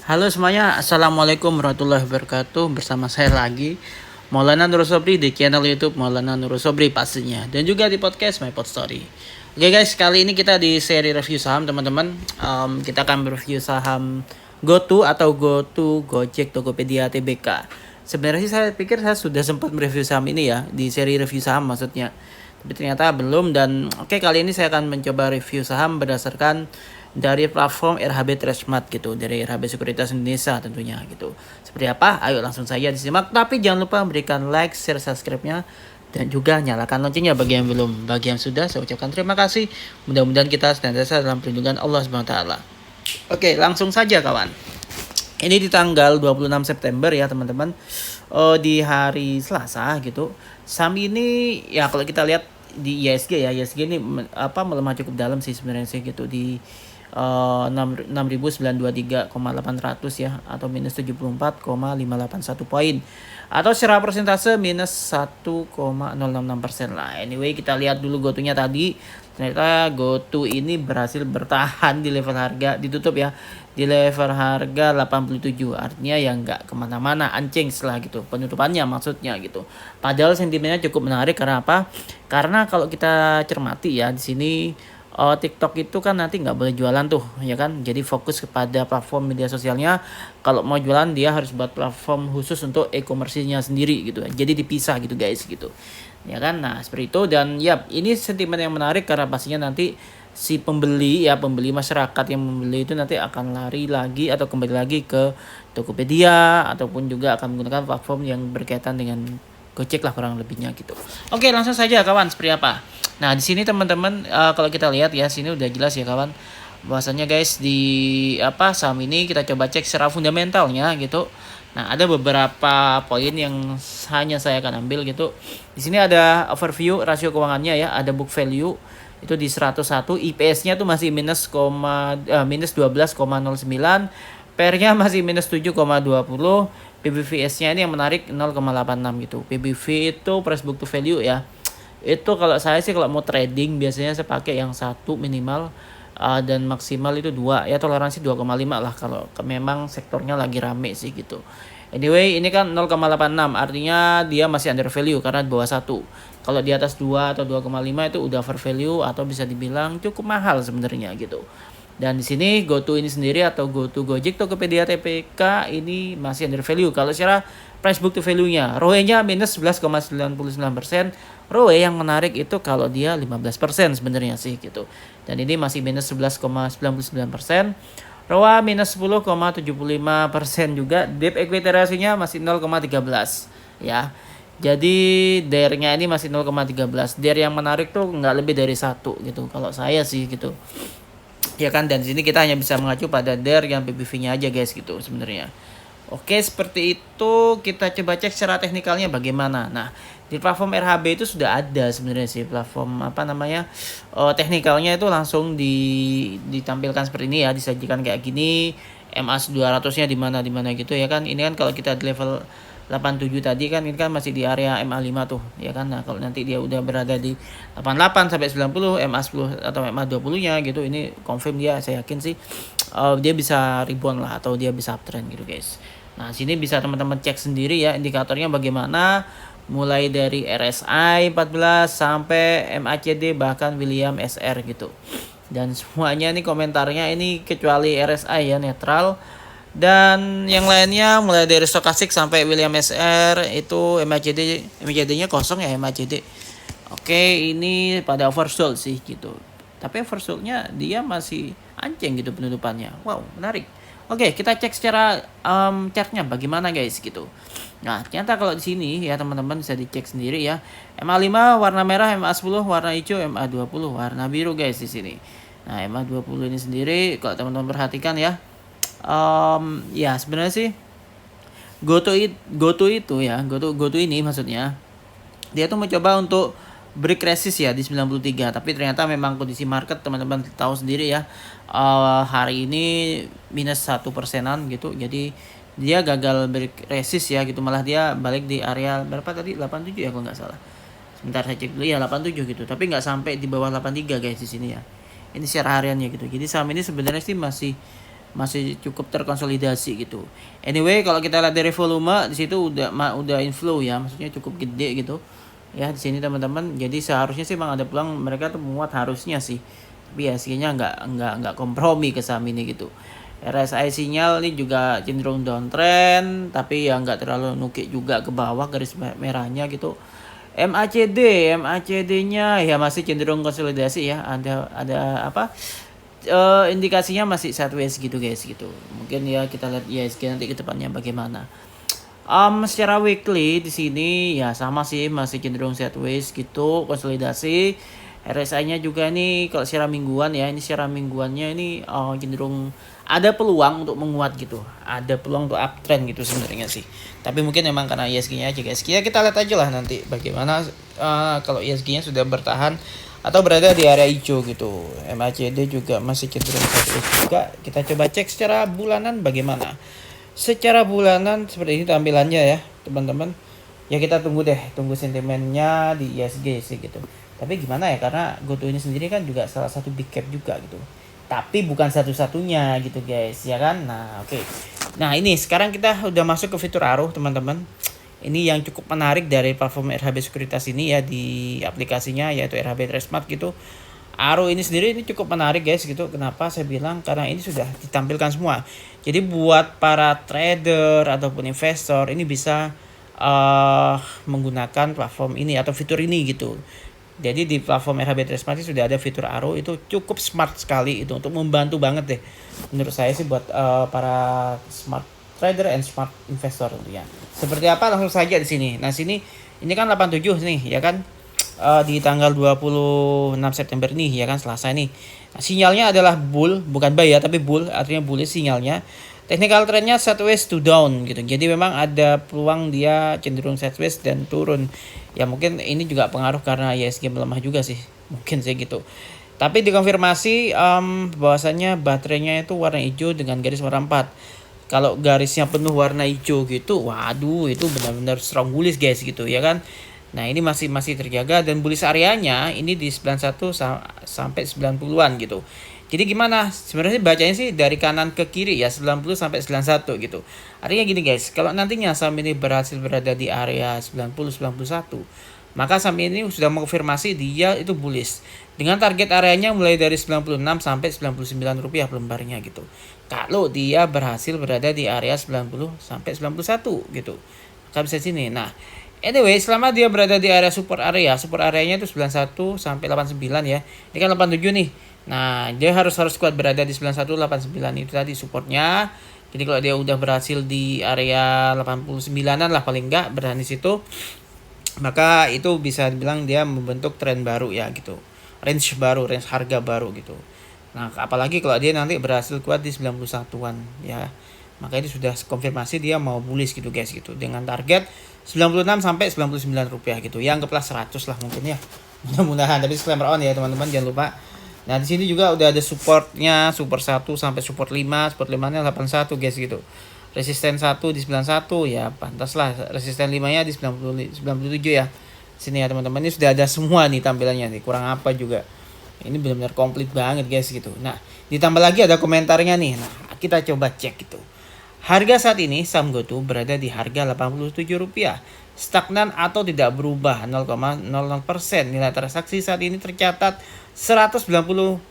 Halo semuanya, Assalamualaikum warahmatullahi wabarakatuh. Bersama saya lagi Maulana Nur Sobri di channel YouTube Maulana Nur Sobri pastinya, dan juga di podcast My Pod Story. Oke guys, kali ini kita di seri review saham teman-teman. Kita akan review saham GoTo atau GoTo Gojek Tokopedia Tbk. Sebenarnya sih saya pikir saya sudah sempat mereview saham ini ya, di seri review saham maksudnya. Tapi ternyata belum, dan oke, kali ini saya akan mencoba review saham berdasarkan dari platform RHB Trustmart gitu, dari RHB Sekuritas Indonesia tentunya gitu. Seperti apa? Ayo langsung saja disimak. Tapi jangan lupa berikan like, share, subscribe-nya, dan juga nyalakan loncengnya bagi yang belum. Bagi yang sudah, saya ucapkan terima kasih. Mudah-mudahan kita senantiasa dalam perlindungan Allah Subhanahu wa taala. Oke, langsung saja kawan. Ini di tanggal 26 September ya teman-teman. Di hari Selasa gitu. Saham ini ya kalau kita lihat di ISG ya, ISG ini melemah cukup dalam sih sebenarnya sih gitu, di 6.923,800 ya, atau minus 74,581 poin, atau secara persentase minus 1,066% lah. Anyway, kita lihat dulu GoTo-nya tadi. Ternyata GoTo ini berhasil bertahan di level harga, ditutup ya di level harga 87, artinya ya nggak kemana-mana, anjing setelah gitu penutupannya maksudnya gitu. Padahal sentimennya cukup menarik, karena apa? Karena kalau kita cermati ya di sini, TikTok itu kan nanti nggak boleh jualan tuh ya kan, jadi fokus kepada platform media sosialnya. Kalau mau jualan dia harus buat platform khusus untuk e-commerce-nya sendiri gitu, jadi dipisah gitu guys gitu ya kan. Nah seperti itu, dan ya ini sentimen yang menarik karena pastinya nanti si pembeli masyarakat yang membeli itu nanti akan lari lagi atau kembali lagi ke Tokopedia, ataupun juga akan menggunakan platform yang berkaitan dengan Gojek lah kurang lebihnya gitu. Oke, langsung saja kawan, seperti apa? Nah, di sini teman-teman, kalau kita lihat ya, sini udah jelas ya kawan. Bahwasannya guys, di saham ini kita coba cek secara fundamentalnya gitu. Nah, ada beberapa poin yang hanya saya akan ambil gitu. Di sini ada overview rasio keuangannya ya, ada book value itu di 101, IPS-nya tuh masih minus 12,09, PER-nya masih minus 7,20, PBVS-nya ini yang menarik 0,86 gitu. PBV itu price book to value ya. Itu kalau saya sih kalau mau trading biasanya saya pakai yang satu minimal, dan maksimal itu 2 ya, toleransi 2,5 lah kalau memang sektornya lagi rame sih gitu. Anyway, ini kan 0,86, artinya dia masih under value karena di bawah 1. Kalau di atas 2 atau 2,5 itu udah over value, atau bisa dibilang cukup mahal sebenarnya gitu. Dan di sini GoTo ini sendiri atau GoTo Gojek Tokopedia TPK ini masih under value. Kalau secara price book to value-nya, ROE-nya minus 11,99%. ROE yang menarik itu kalau dia 15% sebenarnya sih gitu. Dan ini masih minus 11,99%. ROA minus 10,75% juga. Debt equity ratio-nya masih 0,13 ya. Jadi DER-nya ini masih 0,13. DER yang menarik tuh nggak lebih dari 1 gitu kalau saya sih gitu ya kan. Dan di sini kita hanya bisa mengacu pada DER yang PBV-nya aja guys gitu sebenarnya. Oke, seperti itu. Kita coba cek secara teknikalnya bagaimana. Nah, di platform RHB itu sudah ada sebenarnya sih platform teknikalnya itu langsung ditampilkan seperti ini ya, disajikan kayak gini. MAS 200-nya di mana gitu ya kan. Ini kan kalau kita di level 87 tadi kan, ini kan masih di area MA5 tuh ya kan. Nah, kalau nanti dia udah berada di 88 sampai 90 MA10 atau MA20-nya gitu, ini confirm dia, saya yakin sih dia bisa ribuan lah, atau dia bisa uptrend gitu guys. Nah, sini bisa teman-teman cek sendiri ya indikatornya bagaimana, mulai dari RSI 14 sampai MACD bahkan William SR gitu. Dan semuanya nih komentarnya ini kecuali RSI ya netral. Dan yang lainnya mulai dari stokastik sampai William SR itu MACD-nya kosong ya MACD. Oke, ini pada oversold sih gitu. Tapi oversold-nya dia masih anjing gitu penutupannya. Wow, menarik. Oke, kita cek secara chartnya bagaimana guys gitu. Nah, ternyata kalau di sini ya teman-teman bisa dicek sendiri ya. MA5 warna merah, MA10 warna hijau, MA20 warna biru guys di sini. Nah, MA20 ini sendiri kalau teman-teman perhatikan ya, ya sebenarnya sih GoTo itu ya, GoTo ini maksudnya dia tuh mencoba untuk break resist ya di 93, tapi ternyata memang kondisi market teman-teman tahu sendiri ya, hari ini minus 1%-an gitu, jadi dia gagal break resist ya gitu, malah dia balik di area berapa tadi, 87 ya kalau nggak salah. Sebentar saya cek dulu ya, 87 gitu, tapi nggak sampai di bawah 83 guys di sini ya. Ini secara hariannya gitu. Jadi saham ini sebenarnya sih masih masih cukup terkonsolidasi gitu. Anyway, kalau kita lihat dari volume di situ udah inflow ya, maksudnya cukup gede gitu. Ya di sini teman-teman. Jadi seharusnya sih memang ada peluang mereka tuh menguat harusnya sih. Tapi ya nya nggak kompromi ke saham ini gitu. RSI sinyal ini juga cenderung downtrend, tapi ya nggak terlalu nukik juga ke bawah garis merahnya gitu. MACD-nya ya masih cenderung konsolidasi ya. Ada apa? Indikasinya masih sideways gitu guys gitu. Mungkin ya kita lihat ISG nanti ke depannya bagaimana. Secara weekly di sini ya sama sih masih cenderung sideways gitu, konsolidasi. RSI-nya juga nih kalau secara mingguan ya, ini secara mingguannya ini cenderung ada peluang untuk menguat gitu. Ada peluang untuk uptrend gitu sebenarnya sih. Tapi mungkin memang karena ISG-nya aja guys. Ya kita lihat aja lah nanti bagaimana kalau ISG-nya sudah bertahan atau berada di area hijau gitu. MACD juga masih cenderung sideways juga. Kita coba cek secara bulanan bagaimana. Secara bulanan seperti ini tampilannya ya teman-teman. Ya kita tunggu sentimennya di ISG sih gitu. Tapi gimana ya, karena GoTo ini sendiri kan juga salah satu big cap juga gitu. Tapi bukan satu-satunya gitu guys, ya kan? Nah, oke. Nah, ini sekarang kita udah masuk ke fitur Arrow, teman-teman. Ini yang cukup menarik dari platform RHB Sekuritas ini ya di aplikasinya yaitu RHB Trade gitu. Arrow ini sendiri ini cukup menarik guys gitu. Kenapa saya bilang? Karena ini sudah ditampilkan semua. Jadi buat para trader ataupun investor ini bisa menggunakan platform ini atau fitur ini gitu. Jadi di platform RHB Trade sudah ada fitur Arrow, itu cukup smart sekali itu untuk membantu banget deh. Menurut saya sih buat para smart trader and smart investor tentunya. Seperti apa langsung saja di sini. Nah, ini kan 87 nih ya kan. Di tanggal 26 September nih ya kan, Selasa nih. Nah, sinyalnya adalah bull, bukan buy ya, tapi bull, artinya bullish sinyalnya. Technical trendnya sideways to down gitu. Jadi memang ada peluang dia cenderung sideways dan turun. Ya mungkin ini juga pengaruh karena ISG melemah juga sih. Mungkin sih gitu. Tapi dikonfirmasi bahwasannya baterainya itu warna hijau dengan garis warna 4. Kalau garisnya penuh warna hijau gitu, waduh itu benar-benar strong bullish guys gitu ya kan. Nah, ini masih terjaga dan bullish areanya ini di 91 sampai 90-an gitu. Jadi gimana? Sebenarnya bacanya sih dari kanan ke kiri ya, 90 sampai 91 gitu. Artinya gini guys, kalau nantinya saham ini berhasil berada di area 90-91, maka saham ini sudah mengkonfirmasi dia itu bullish. Dengan target areanya mulai dari 96 sampai 99 rupiah per lembarnya gitu. Kalau dia berhasil berada di area 90 sampai 91 gitu. Maka bisa sini. Nah, anyway, selama dia berada di area support areanya itu 91 sampai 89 ya. Ini kan 87 nih. Nah, dia harus kuat berada di 91 89 itu tadi supportnya. Jadi kalau dia udah berhasil di area 89-an lah paling enggak berada di situ, maka itu bisa dibilang dia membentuk tren baru ya gitu. Range harga baru gitu. Nah, apalagi kalau dia nanti berhasil kuat di 91-an ya. Maka ini sudah konfirmasi dia mau bullish gitu guys gitu, dengan target 96 sampai 99 rupiah gitu. Ya anggaplah 100 lah mungkin ya. Mudah-mudahan, tapi disclaimer on ya teman-teman, jangan lupa. Nah, di sini juga udah ada supportnya, support 1 sampai support 5, support 5-nya 81 guys gitu. Resisten 1 di 91 ya pantas lah. Resisten 5-nya di 97 ya. Sini ya teman-teman, ini sudah ada semua nih tampilannya nih. Kurang apa juga. Ini benar-benar komplit banget guys gitu. Nah, ditambah lagi ada komentarnya nih. Nah, kita coba cek gitu. Harga saat ini saham GoTo berada di harga Rp87. Stagnan atau tidak berubah 0,00%. Nilai transaksi saat ini tercatat 190,4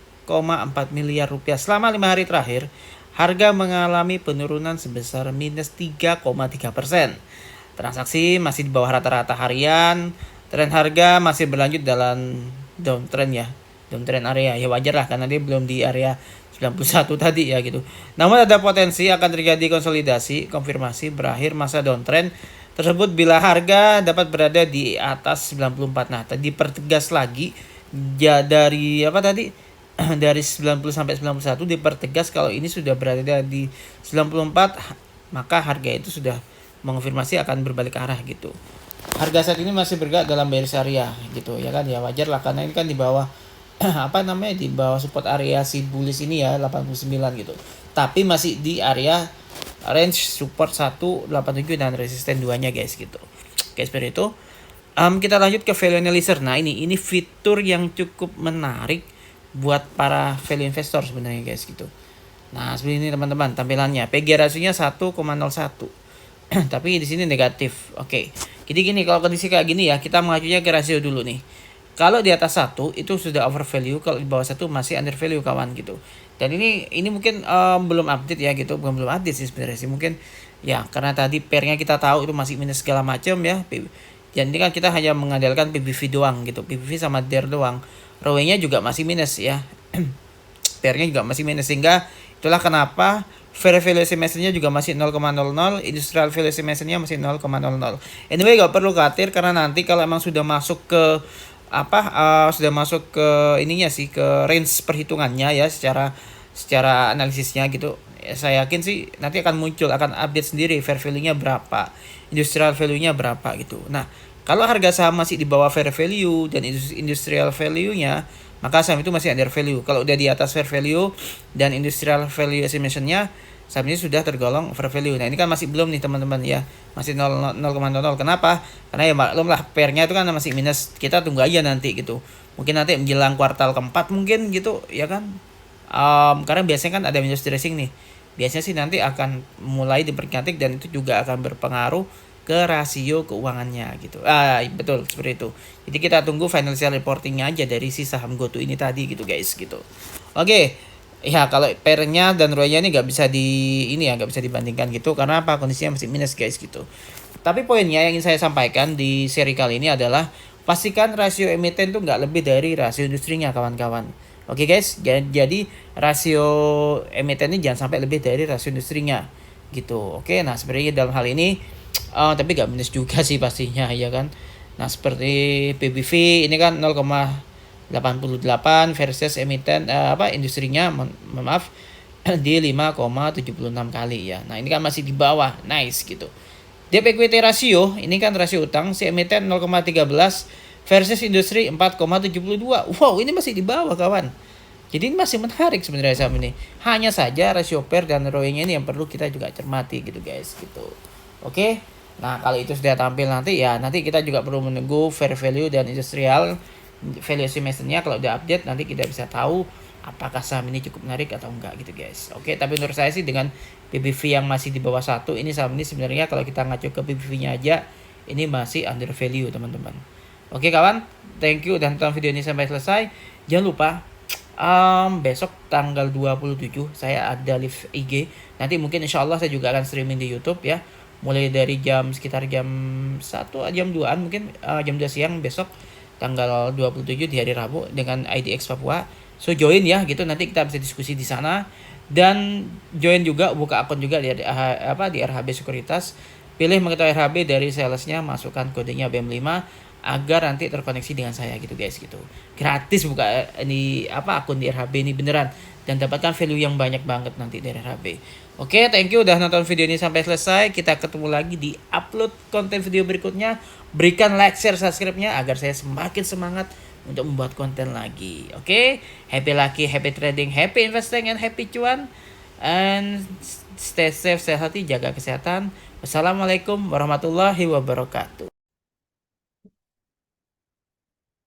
miliar rupiah. Selama 5 hari terakhir, harga mengalami penurunan sebesar minus 3,3%. Transaksi masih di bawah rata-rata harian. Tren harga masih berlanjut dalam downtrend ya. Downtrend area ya, wajar lah karena dia belum di area 91 tadi ya gitu. Namun ada potensi akan terjadi konsolidasi, konfirmasi berakhir masa downtrend tersebut bila harga dapat berada di atas 94. Nah, tadi dipertegas lagi ya dari apa tadi? Dari 90 sampai 91 dipertegas kalau ini sudah berada di 94, maka harga itu sudah mengonfirmasi akan berbalik arah gitu. Harga saat ini masih bergerak dalam bearish area gitu ya kan, ya wajar lah karena ini kan di bawah di bawah support area si bullish ini ya 89 gitu. Tapi masih di area range support 187 dan resisten 2-nya guys gitu. Oke, seperti itu. Kita lanjut ke value analyzer. Nah, ini fitur yang cukup menarik buat para value investor sebenarnya guys gitu. Nah, seperti ini teman-teman tampilannya. PG rasionya 1,01. Tapi di sini negatif. Oke. Jadi gini, kalau kondisi kayak gini ya, kita mengacunya ke rasio dulu nih. Kalau di atas satu itu sudah over value, kalau di bawah satu masih under value kawan gitu. Dan ini mungkin belum update ya gitu, belum update sih sebenarnya sih mungkin ya karena tadi pairnya kita tahu itu masih minus segala macam ya. Dan ini kan kita hanya mengandalkan PBV doang gitu, PBV sama DER doang. ROE-nya juga masih minus ya. Pairnya juga masih minus sehingga itulah kenapa fair value estimation-nya juga masih 0,00, industrial value estimation-nya masih 0,00. Anyway, gak perlu khawatir karena nanti kalau emang sudah masuk ke sudah masuk ke ininya sih ke range perhitungannya ya secara analisisnya gitu. Ya, saya yakin sih nanti akan muncul akan update sendiri fair value-nya berapa, industrial value-nya berapa gitu. Nah, kalau harga saham masih di bawah fair value dan industrial value-nya, maka saham itu masih under value. Kalau udah di atas fair value dan industrial value estimation-nya, saham ini sudah tergolong over value. Nah, ini kan masih belum nih teman-teman ya. Masih 0,00. Kenapa? Karena ya maklum lah pairnya itu kan masih minus. Kita tunggu aja nanti gitu. Mungkin nanti menjelang kuartal keempat mungkin gitu ya kan. Karena biasanya kan ada minus dressing nih. Biasanya sih nanti akan mulai dipercantik dan itu juga akan berpengaruh ke rasio keuangannya gitu. Betul seperti itu. Jadi kita tunggu financial reportingnya aja dari si saham GoTo ini tadi gitu guys gitu. Oke, ya kalau pairnya dan ROE-nya ini nggak bisa dibandingkan gitu karena apa kondisinya masih minus guys gitu. Tapi poinnya yang ingin saya sampaikan di seri kali ini adalah pastikan rasio emiten tuh nggak lebih dari rasio industrinya kawan-kawan. Oke guys, jadi rasio emiten ini jangan sampai lebih dari rasio industrinya gitu. Oke, nah sebenarnya dalam hal ini tapi nggak minus juga sih pastinya ya kan. Nah seperti PBV ini kan 0,88 versus emiten industrinya maaf di 5,76 kali ya. Nah ini kan masih di bawah, nice gitu. Debt equity ratio ini kan rasio utang si emiten 0,13 versus industri 4,72. Wow ini masih di bawah kawan. Jadi ini masih menarik sebenarnya saham ini. Hanya saja rasio PER dan ROE-nya ini yang perlu kita juga cermati gitu guys gitu. Oke. Nah, kalau itu sudah tampil nanti ya nanti kita juga perlu menunggu fair value dan industrial value estimation-nya kalau udah update nanti kita bisa tahu apakah saham ini cukup menarik atau enggak gitu guys. Oke, tapi menurut saya sih dengan PBV yang masih di bawah satu ini saham ini sebenarnya kalau kita ngacu ke PBV-nya aja ini masih under value teman-teman. Oke kawan, thank you udah nonton video ini sampai selesai. Jangan lupa besok tanggal 27 saya ada live IG. Nanti mungkin insya Allah saya juga akan streaming di YouTube ya. Mulai dari sekitar jam 1 jam 2an mungkin jam 2 siang besok tanggal 27 di hari Rabu dengan IDX Papua. So join ya gitu nanti kita bisa diskusi di sana dan join juga buka akun juga di RHB Sekuritas. Pilih mengetahui RHB dari salesnya, masukkan kodenya BM5 agar nanti terkoneksi dengan saya gitu guys gitu. Gratis buka akun di RHB ini beneran dan dapatkan value yang banyak banget nanti dari RHB. Oke, thank you udah nonton video ini sampai selesai. Kita ketemu lagi di upload konten video berikutnya. Berikan like, share, subscribe-nya agar saya semakin semangat untuk membuat konten lagi. Oke, happy lucky, happy trading, happy investing, and happy cuan. And stay safe, stay healthy, jaga kesehatan. Wassalamualaikum warahmatullahi wabarakatuh.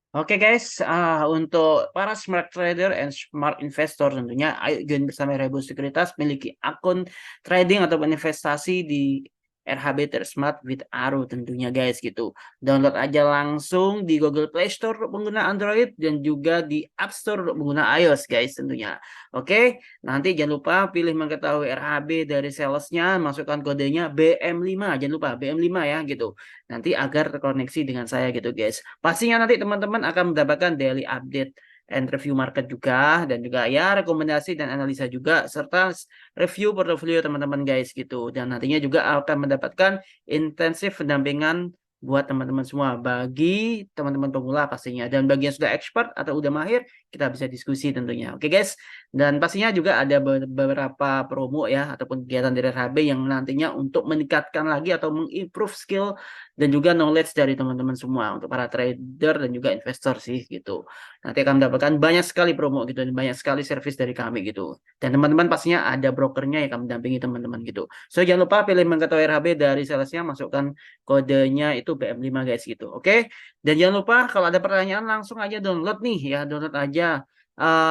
Oke guys, untuk para smart trader and smart investor tentunya ayo join bersama Rebo Sekuritas miliki akun trading ataupun investasi di RHB Smart with Aru tentunya guys gitu. Download aja langsung di Google Play Store untuk pengguna Android dan juga di App Store untuk pengguna iOS guys tentunya. Oke, nanti jangan lupa pilih mengetahui RHB dari salesnya, masukkan kodenya BM5, jangan lupa BM5 ya gitu. Nanti agar terkoneksi dengan saya gitu guys. Pastinya nanti teman-teman akan mendapatkan daily update and review market juga dan juga ya rekomendasi dan analisa juga serta review portofolio teman-teman guys gitu. Dan nantinya juga akan mendapatkan intensif pendampingan buat teman-teman semua bagi teman-teman pemula pastinya dan bagi yang sudah expert atau udah mahir kita bisa diskusi tentunya. Oke guys. Dan pastinya juga ada beberapa promo ya ataupun kegiatan dari RHB yang nantinya untuk meningkatkan lagi atau mengimprove skill dan juga knowledge dari teman-teman semua untuk para trader dan juga investor sih gitu. Nanti akan mendapatkan banyak sekali promo gitu dan banyak sekali service dari kami gitu. Dan teman-teman pastinya ada brokernya yang akan mendampingi teman-teman gitu. So jangan lupa pilih mengetahui RHB dari salesnya, masukkan kodenya itu BM5 guys gitu. Oke? Dan jangan lupa kalau ada pertanyaan langsung aja download nih ya, download aja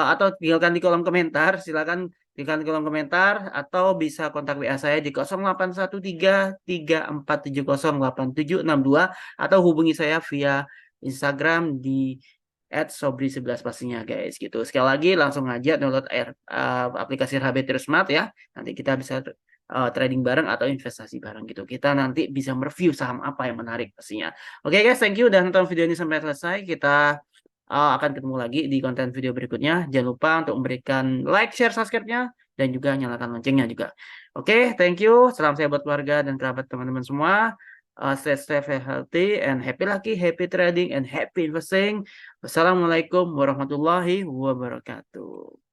atau tinggalkan di kolom komentar, silakan Tekan kolom komentar atau bisa kontak WA saya di 0813 34708762 atau hubungi saya via Instagram di @sobri11 pastinya guys gitu. Sekali lagi langsung aja download aplikasi RHB Smart ya. Nanti kita bisa trading bareng atau investasi bareng gitu. Kita nanti bisa mereview saham apa yang menarik pastinya. Oke guys, thank you udah nonton video ini sampai selesai. Kita akan ketemu lagi di konten video berikutnya. Jangan lupa untuk memberikan like, share, subscribe-nya, dan juga nyalakan loncengnya juga. Oke, thank you. Salam sehat buat keluarga dan kerabat teman-teman semua. Stay safe, healthy, and happy lucky, happy trading, and happy investing. Wassalamualaikum warahmatullahi wabarakatuh.